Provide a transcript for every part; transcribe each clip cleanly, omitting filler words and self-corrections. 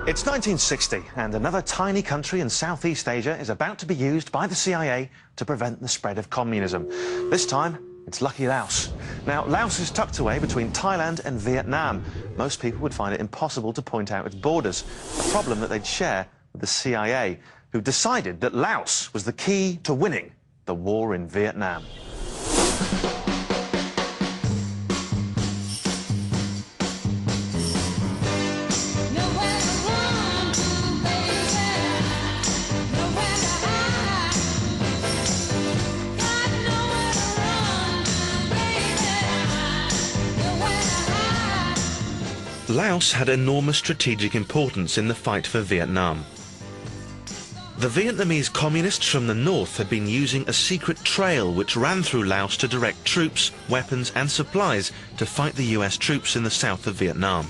It's 1960, and another tiny country in Southeast Asia is about to be used by the CIA to prevent the spread of communism. This time, it's lucky Laos. Now, Laos is tucked away between Thailand and Vietnam. Most people would find it impossible to point out its borders, a problem that they'd share with the CIA, who decided that Laos was the key to winning the war in Vietnam. Laos had enormous strategic importance in the fight for Vietnam. The Vietnamese communists from the north had been using a secret trail which ran through Laos to direct troops, weapons and supplies to fight the US troops in the south of Vietnam.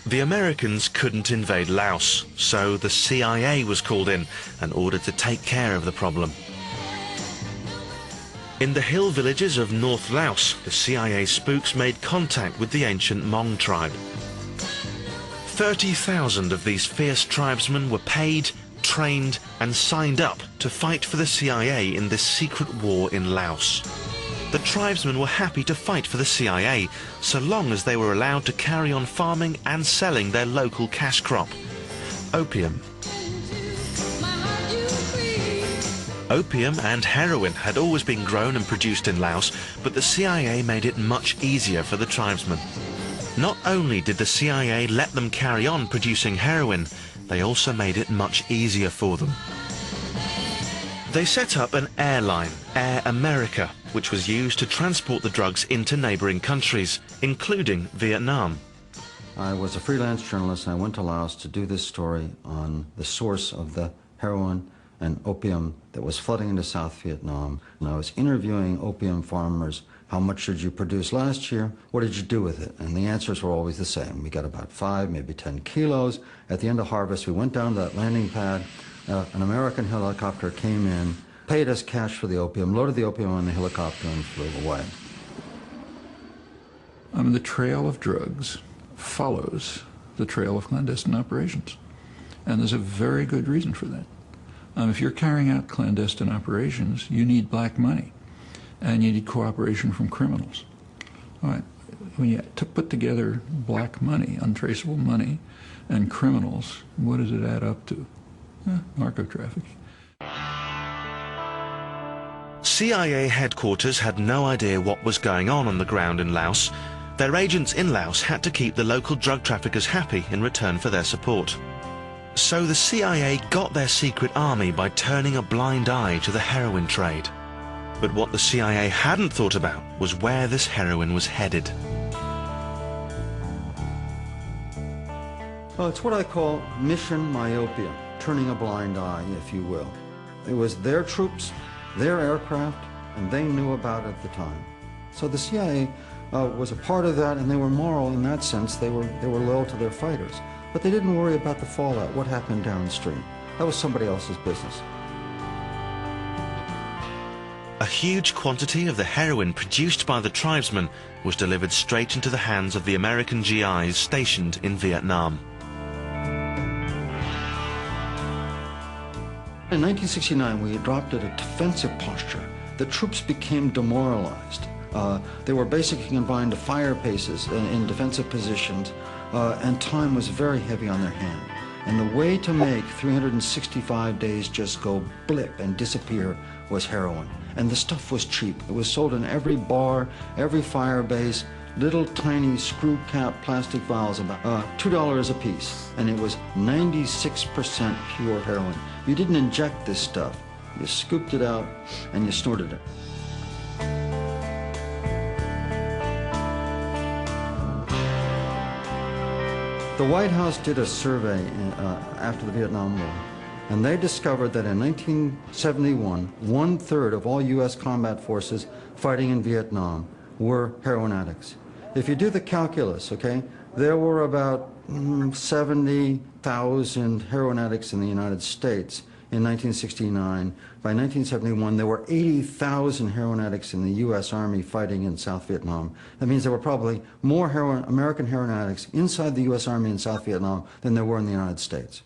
The Americans couldn't invade Laos, so the CIA was called in and ordered to take care of the problem. In the hill villages of North Laos, the CIA spooks made contact with the ancient Hmong tribe. 30,000 of these fierce tribesmen were paid, trained and signed up to fight for the CIA in this secret war in Laos. The tribesmen were happy to fight for the CIA so long as they were allowed to carry on farming and selling their local cash crop, opium. Opium and heroin had always been grown and produced in Laos, but the CIA made it much easier for the tribesmen. Not only did the CIA let them carry on producing heroin, they also made it much easier for them. They set up an airline, Air America, which was used to transport the drugs into neighboring countries, including Vietnam. I was a freelance journalist and I went to Laos to do this story on the source of the heroin and opium that was flooding into South Vietnam. And I was interviewing opium farmers. How much did you produce last year? What did you do with it? And the answers were always the same. We got about 5, maybe 10 kilos. At the end of harvest, we went down to that landing pad. An American helicopter came in, paid us cash for the opium, loaded the opium on the helicopter and flew away. The trail of drugs follows the trail of clandestine operations. And there's a very good reason for that. If you're carrying out clandestine operations, you need black money, and you need cooperation from criminals. All right. When you put together black money, untraceable money, and criminals, what does it add up to? Narco-trafficking. CIA headquarters had no idea what was going on the ground in Laos. Their agents in Laos had to keep the local drug traffickers happy in return for their support. So the CIA got their secret army by turning a blind eye to the heroin trade. But what the CIA hadn't thought about was where this heroin was headed. Well, it's what I call mission myopia, turning a blind eye, if you will. It was their troops, their aircraft, and they knew about it at the time. So the CIA was a part of that, and they were moral in that sense. They were loyal to their fighters. But they didn't worry about the fallout, what happened downstream. That was somebody else's business. A huge quantity of the heroin produced by the tribesmen was delivered straight into the hands of the American GIs stationed in Vietnam. In 1969, we adopted a defensive posture. The troops became demoralized. They were basically confined to fire bases in defensive positions, and time was very heavy on their hand. And the way to make 365 days just go blip and disappear was heroin. And the stuff was cheap. It was sold in every bar, every fire base, little tiny screw cap plastic vials, about $2 a piece. And it was 96% pure heroin. You didn't inject this stuff. You scooped it out and you snorted it. The White House did a survey after the Vietnam War, and they discovered that in 1971, 1/3 of all U.S. combat forces fighting in Vietnam were heroin addicts. If you do the calculus, okay, there were about 70,000 heroin addicts in the United States in 1969. By 1971, there were 80,000 heroin addicts in the U.S. Army fighting in South Vietnam. That means there were probably more American heroin addicts inside the U.S. Army in South Vietnam than there were in the United States.